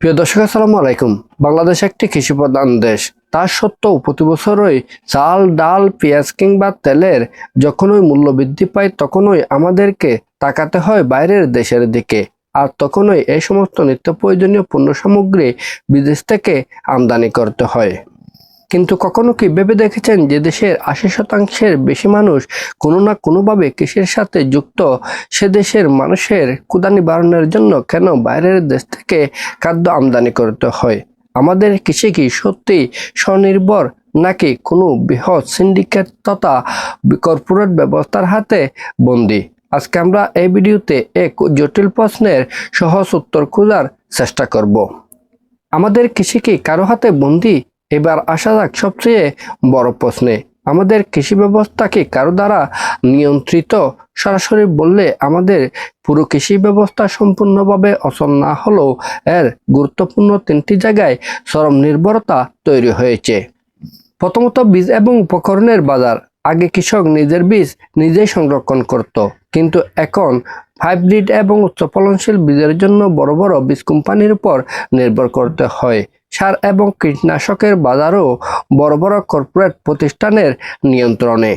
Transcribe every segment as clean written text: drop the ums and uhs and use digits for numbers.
প্রিয় দর্শক, আসসালামু আলাইকুম। বাংলাদেশ একটি কৃষি প্রধান দেশ। তা সত্ত্বেও প্রতি বছরই চাল, ডাল, পেঁয়াজ কিংবা তেলের যখনই মূল্য বৃদ্ধি পায় তখনই আমাদেরকে তাকাতে হয় বাইরের দেশের দিকে। আর তখনই এই সমস্ত নিত্য প্রয়োজনীয় পণ্য সামগ্রী বিদেশ থেকে আমদানি করতে হয়। কিন্তু কখনো কি ভেবে দেখেছেন যে দেশের ৮০% বেশি মানুষ কোনো না কোনোভাবে কৃষির সাথে যুক্ত? সে দেশের মানুষের ক্ষুধা নিবারণের জন্য কেন বাইরের দেশ থেকে খাদ্য আমদানি করতে হয়? আমাদের কৃষি কি সত্যি স্বনির্ভর, নাকি কোনো বৃহৎ সিন্ডিকেট তথা কর্পোরেট ব্যবস্থার হাতে বন্দী? আজকে আমরা এই ভিডিওতে এক জটিল প্রশ্নের সহজ উত্তর খোঁজার চেষ্টা করব। আমাদের কৃষি কি কারো হাতে বন্দী? এবার আসা যাক সবচেয়ে বড় প্রশ্নে, আমাদের কৃষি ব্যবস্থা কি কারো দ্বারা নিয়ন্ত্রিত? সরাসরি বললে আমাদের পুরো কৃষি ব্যবস্থা সম্পূর্ণভাবে অচল না হলেও এর গুরুত্বপূর্ণ তিনটি জায়গায় চরম নির্ভরতা তৈরি হয়েছে। প্রথমত, বীজ এবং উপকরণের বাজার। আগে কৃষক নিজের বীজ নিজেই সংরক্ষণ করত, কিন্তু এখন হাইব্রিড এবং উচ্চ ফলনশীল বীজের জন্য বড় বড় বীজ কোম্পানির উপর নির্ভর করতে হয়। সার এবং কীটনাশকের বাজারও বড় বড় কর্পোরেট প্রতিষ্ঠানের নিয়ন্ত্রণে।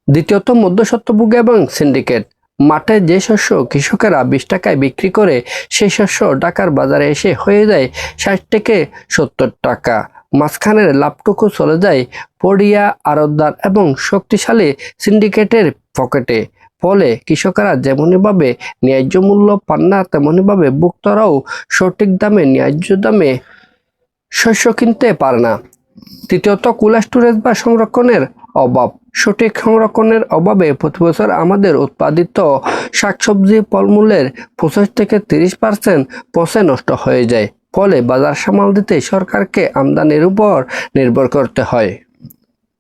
দ্বিতীয়ত, মধ্যস্বত্বভোগী এবং সিন্ডিকেট। মাঠে যে শস্য কৃষকেরা 20 টাকায় বিক্রি করে, সেই শস্য ঢাকার বাজারে এসে হয়ে যায় 60 থেকে 70 টাকা। মাঝখানের লাভটুকু চলে যায় পড়িয়া, আড়তদার এবং শক্তিশালী সিন্ডিকেটের পকেটে। ফলে কৃষকেরা যেমনইভাবে ন্যায্য মূল্য পান না, তেমনইভাবে ভোক্তারাও সঠিক দামে ন্যায্য দামে শস্য কিনতে পারে না। তৃতীয়ত, কোল্ড স্টোরেজ বা সংরক্ষণের অভাব। সঠিক সংরক্ষণের অভাবে প্রতি বছর আমাদের উৎপাদিত শাকসবজি, ফলমূলের 25 থেকে 30% পচে নষ্ট হয়ে যায়। ফলে বাজার সামাল দিতে সরকারকে আমদানির উপর নির্ভর করতে হয়।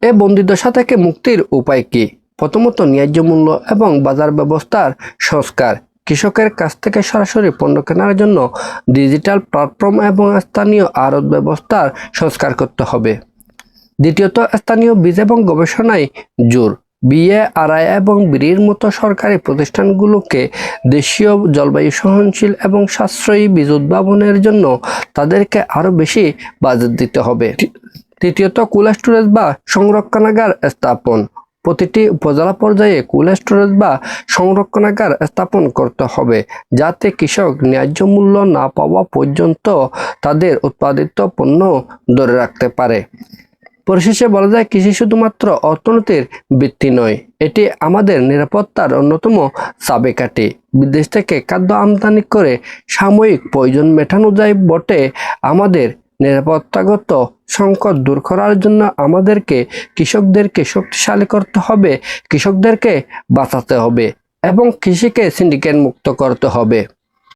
এ বন্দিদশা থেকে মুক্তির উপায় কি? প্রথমত, ন্যায্য মূল্য এবং বাজার ব্যবস্থার সংস্কার। কৃষকের কাছ থেকে সরাসরি পণ্য কেনার জন্য ডিজিটাল প্ল্যাটফর্ম এবং স্থানীয় আড়ত ব্যবস্থার সংস্কার করতে হবে। দ্বিতীয়ত, স্থানীয় বীজ এবং গবেষণায় জোর। বিএআরআই এবং ব্রির মতো সরকারি প্রতিষ্ঠানগুলোকে দেশীয়, জলবায়ু সহনশীল এবং সাশ্রয়ী বীজ উদ্ভাবনের জন্য তাদেরকে আরও বেশি বাজেট দিতে হবে। তৃতীয়ত, কোল্ড স্টোরেজ বা সংরক্ষণাগার স্থাপন। প্রতিটি উপজেলা পর্যায়ে কোল্ড স্টোরেজ বা সংরক্ষণাগার স্থাপন করতে হবে, যাতে কৃষক ন্যায্য মূল্য না পাওয়া পর্যন্ত তাদের উৎপাদিত পণ্য ধরে রাখতে পারে। পরিশেষে বলা যায়, কৃষি শুধুমাত্র অর্থনীতির ভিত্তি নয়, এটি আমাদের নিরাপত্তার অন্যতম চাবিকাঠি। বিদেশ থেকে খাদ্য আমদানি করে সাময়িক প্রয়োজন মেটানো যায় বটে, আমাদের নিরাপত্তাগত সংকট দূর করার জন্য আমাদেরকে কৃষকদেরকে শক্তিশালী করতে হবে, কৃষকদেরকে বাঁচাতে হবে এবং কৃষিকে সিন্ডিকেট মুক্ত করতে হবে।